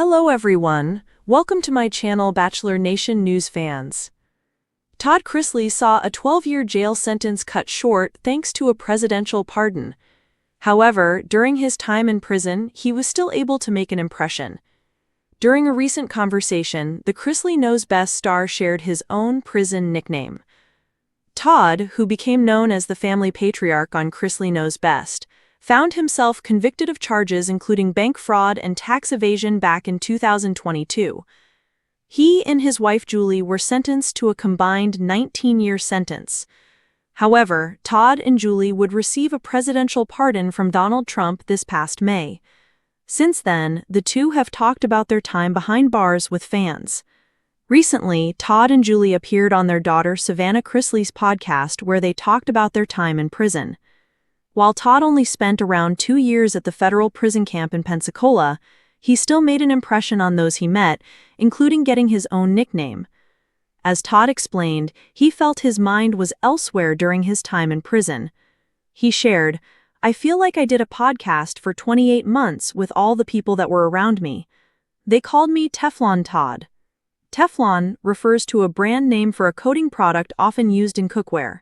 Hello everyone, welcome to my channel Bachelor Nation News fans. Todd Chrisley saw a 12-year jail sentence cut short thanks to a presidential pardon. However, during his time in prison, he was still able to make an impression. During a recent conversation, the Chrisley Knows Best star shared his own prison nickname. Todd, who became known as the family patriarch on Chrisley Knows Best, found himself convicted of charges including bank fraud and tax evasion back in 2022. He and his wife Julie were sentenced to a combined 19-year sentence. However, Todd and Julie would receive a presidential pardon from Donald Trump this past May. Since then, the two have talked about their time behind bars with fans. Recently, Todd and Julie appeared on their daughter Savannah Chrisley's podcast where they talked about their time in prison. While Todd only spent around 2 years at the federal prison camp in Pensacola, he still made an impression on those he met, including getting his own nickname. As Todd explained, he felt his mind was elsewhere during his time in prison. He shared, "I feel like I did a podcast for 28 months with all the people that were around me. They called me Teflon Todd." Teflon refers to a brand name for a coating product often used in cookware.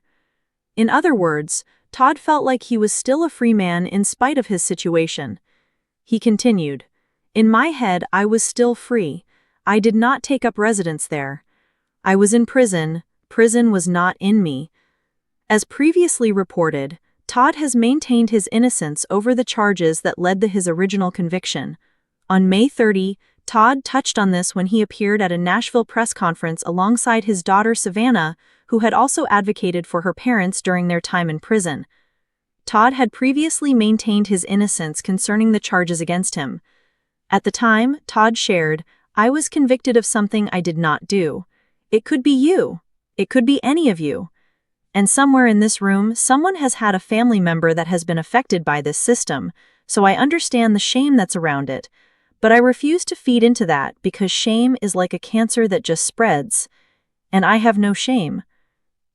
In other words, Todd felt like he was still a free man in spite of his situation. He continued, "In my head, I was still free. I did not take up residence there. I was in prison. Prison was not in me." As previously reported, Todd has maintained his innocence over the charges that led to his original conviction. On May 30, Todd touched on this when he appeared at a Nashville press conference alongside his daughter Savannah, who had also advocated for her parents during their time in prison. Todd had previously maintained his innocence concerning the charges against him. At the time, Todd shared, "I was convicted of something I did not do. It could be you. It could be any of you. And somewhere in this room, someone has had a family member that has been affected by this system, so I understand the shame that's around it. But I refuse to feed into that because shame is like a cancer that just spreads. And I have no shame."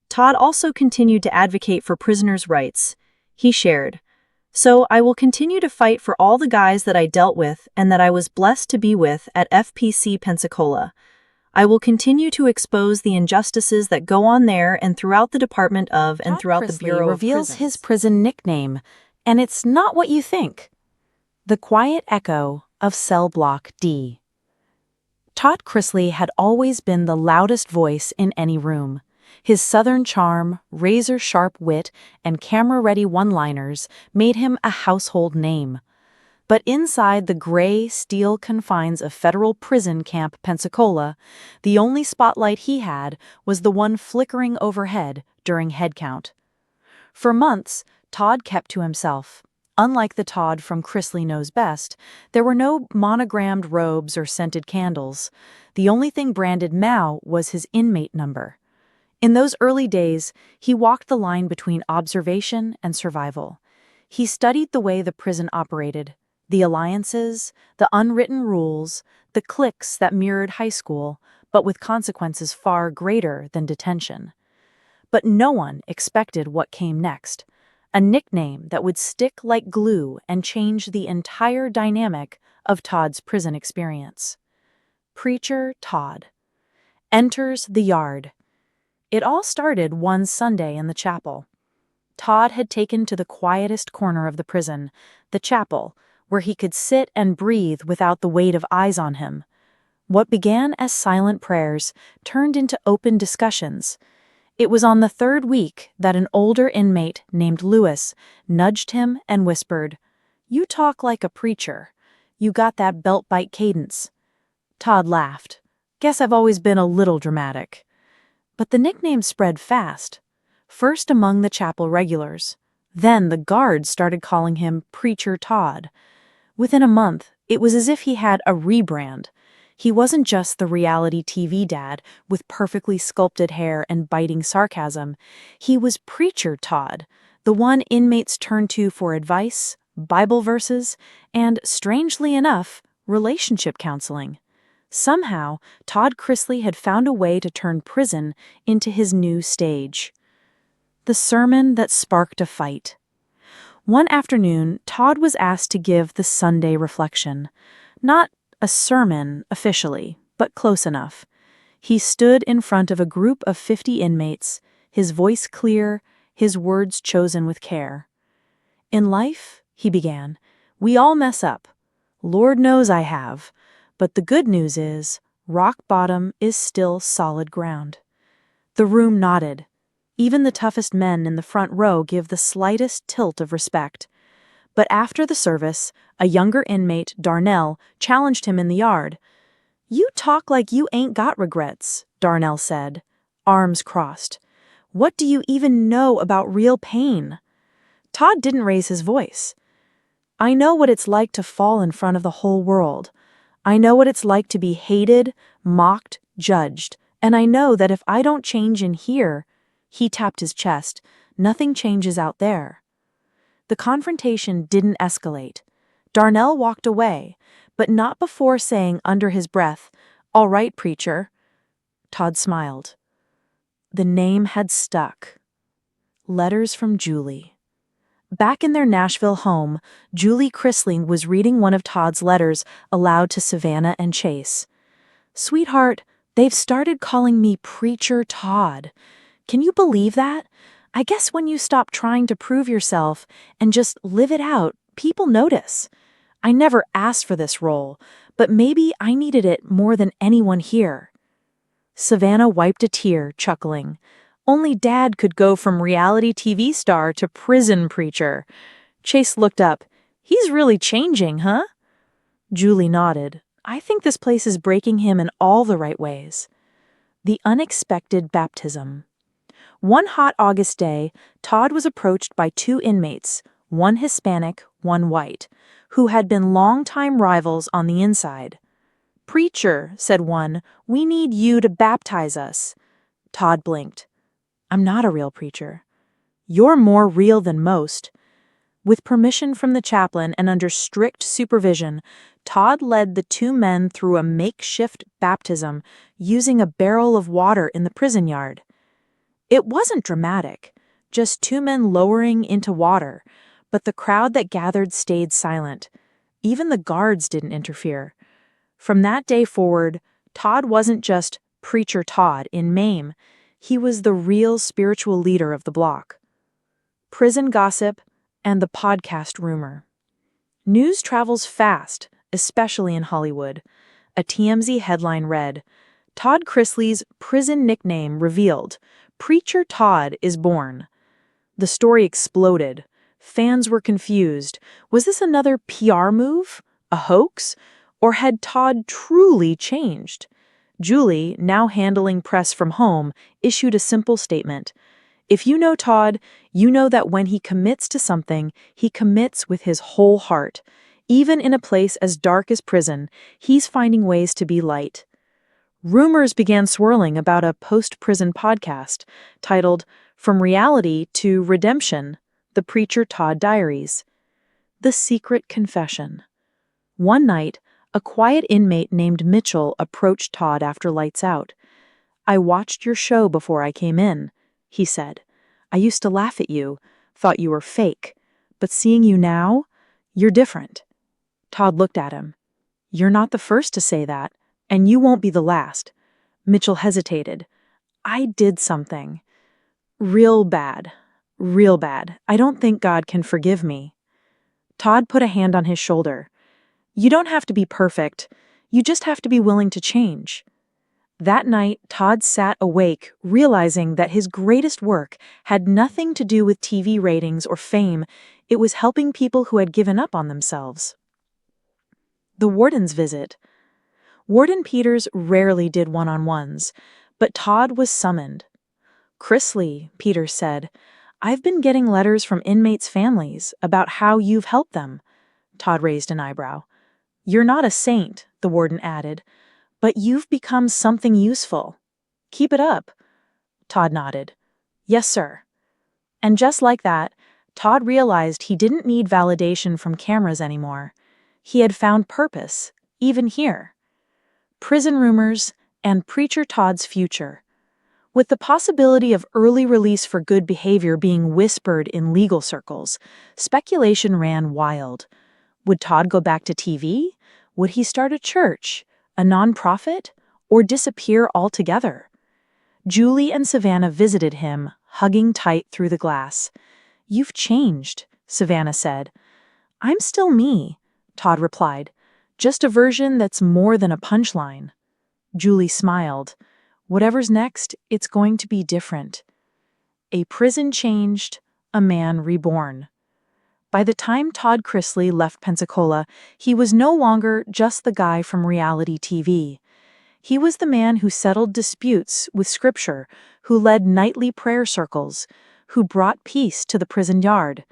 Todd also continued to advocate for prisoners' rights. He shared, "So I will continue to fight for all the guys that I dealt with and that I was blessed to be with at FPC Pensacola. I will continue to expose the injustices that go on there and throughout the Department of and throughout the Bureau of reveals Prisons." his prison nickname, and it's not what you think. The quiet echo of Cell Block D. Todd Chrisley had always been the loudest voice in any room. His southern charm, razor-sharp wit, and camera-ready one-liners made him a household name. But inside the gray, steel confines of Federal Prison Camp Pensacola, the only spotlight he had was the one flickering overhead during head count. For months, Todd kept to himself. Unlike the Todd from Chrisley Knows Best, there were no monogrammed robes or scented candles. The only thing branded Mao was his inmate number. In those early days, he walked the line between observation and survival. He studied the way the prison operated, the alliances, the unwritten rules, the cliques that mirrored high school, but with consequences far greater than detention. But no one expected what came next. A nickname that would stick like glue and change the entire dynamic of Todd's prison experience. Preacher Todd enters the yard. It all started one Sunday in the chapel. Todd had taken to the quietest corner of the prison, the chapel, where he could sit and breathe without the weight of eyes on him. What began as silent prayers turned into open discussions. It was on the third week that an older inmate named Lewis nudged him and whispered, "You talk like a preacher. You got that belt-bite cadence." Todd laughed. "Guess I've always been a little dramatic." But the nickname spread fast. First among the chapel regulars. Then the guards started calling him Preacher Todd. Within a month, it was as if he had a rebrand. He wasn't just the reality TV dad with perfectly sculpted hair and biting sarcasm. He was Preacher Todd, the one inmates turned to for advice, Bible verses, and, strangely enough, relationship counseling. Somehow, Todd Chrisley had found a way to turn prison into his new stage. The sermon that sparked a fight. One afternoon, Todd was asked to give the Sunday reflection. Not a sermon officially, but close enough. He stood in front of a group of 50 inmates, his voice clear, his words chosen with care. In life, he began, we all mess up. Lord knows I have. But the good news is, rock bottom is still solid ground. The room nodded. Even the toughest men in the front row give the slightest tilt of respect. But after the service, a younger inmate, Darnell, challenged him in the yard. You talk like you ain't got regrets, Darnell said, arms crossed. What do you even know about real pain? Todd didn't raise his voice. I know what it's like to fall in front of the whole world. I know what it's like to be hated, mocked, judged, and I know that if I don't change in here, he tapped his chest, nothing changes out there. The confrontation didn't escalate. Darnell walked away, but not before saying under his breath, All right, preacher. Todd smiled. The name had stuck. Letters from Julie. Back in their Nashville home, Julie Chrisley was reading one of Todd's letters aloud to Savannah and Chase. Sweetheart, they've started calling me Preacher Todd. Can you believe that? I guess when you stop trying to prove yourself and just live it out, people notice. I never asked for this role, but maybe I needed it more than anyone here. Savannah wiped a tear, chuckling. Only Dad could go from reality TV star to prison preacher. Chase looked up. He's really changing, huh? Julie nodded. I think this place is breaking him in all the right ways. The unexpected baptism. One hot August day, Todd was approached by 2 inmates, one Hispanic, one white, who had been longtime rivals on the inside. Preacher, said one, we need you to baptize us. Todd blinked. I'm not a real preacher. You're more real than most. With permission from the chaplain and under strict supervision, Todd led the 2 men through a makeshift baptism using a barrel of water in the prison yard. It wasn't dramatic, just 2 men lowering into water, but the crowd that gathered stayed silent. Even the guards didn't interfere. From that day forward, Todd wasn't just Preacher Todd in MAME. He was the real spiritual leader of the block. Prison gossip and the podcast rumor. News travels fast, especially in Hollywood. A TMZ headline read, Todd Chrisley's prison nickname revealed. Preacher Todd is born. The story exploded. Fans were confused. Was this another PR move? A hoax? Or had Todd truly changed? Julie, now handling press from home, issued a simple statement. If you know Todd, you know that when he commits to something, he commits with his whole heart. Even in a place as dark as prison, he's finding ways to be light. Rumors began swirling about a post-prison podcast titled From Reality to Redemption, The Preacher Todd Diaries. The Secret Confession. One night, a quiet inmate named Mitchell approached Todd after lights out. I watched your show before I came in, he said. I used to laugh at you, thought you were fake, but seeing you now, you're different. Todd looked at him. You're not the first to say that, and you won't be the last. Mitchell hesitated. I did something. Real bad. Real bad. I don't think God can forgive me. Todd put a hand on his shoulder. You don't have to be perfect. You just have to be willing to change. That night, Todd sat awake, realizing that his greatest work had nothing to do with TV ratings or fame. It was helping people who had given up on themselves. The warden's visit. Warden Peters rarely did one-on-ones, but Todd was summoned. Chrisley, Peters said, I've been getting letters from inmates' families about how you've helped them. Todd raised an eyebrow. You're not a saint, the warden added, but you've become something useful. Keep it up. Todd nodded. Yes, sir. And just like that, Todd realized he didn't need validation from cameras anymore. He had found purpose, even here. Prison rumors and Preacher Todd's future. With the possibility of early release for good behavior being whispered in legal circles, speculation ran wild. Would Todd go back to TV? Would he start a church, a nonprofit, or disappear altogether? Julie and Savannah visited him, hugging tight through the glass. "You've changed," Savannah said. "I'm still me," Todd replied. "Just a version that's more than a punchline." Julie smiled. "Whatever's next, it's going to be different." A prison changed, a man reborn. By the time Todd Chrisley left Pensacola, he was no longer just the guy from reality TV. He was the man who settled disputes with Scripture, who led nightly prayer circles, who brought peace to the prison yard.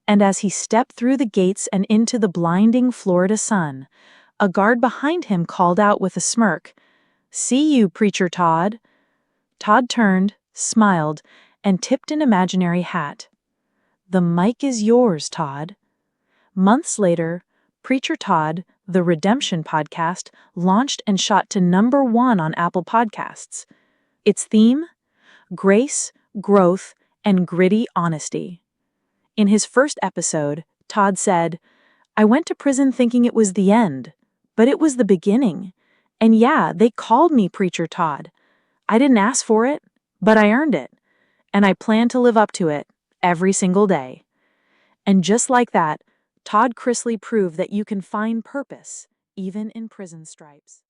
And as he stepped through the gates and into the blinding Florida sun, a guard behind him called out with a smirk, "See you, Preacher Todd." Todd turned, smiled, and tipped an imaginary hat. "The mic is yours, Todd." Months later, Preacher Todd, the Redemption podcast, launched and shot to #1 on Apple Podcasts. Its theme? Grace, growth, and gritty honesty. In his first episode, Todd said, "I went to prison thinking it was the end, but it was the beginning. And yeah, they called me Preacher Todd. I didn't ask for it, but I earned it. And I plan to live up to it every single day." And just like that, Todd Chrisley proved that you can find purpose even in prison stripes.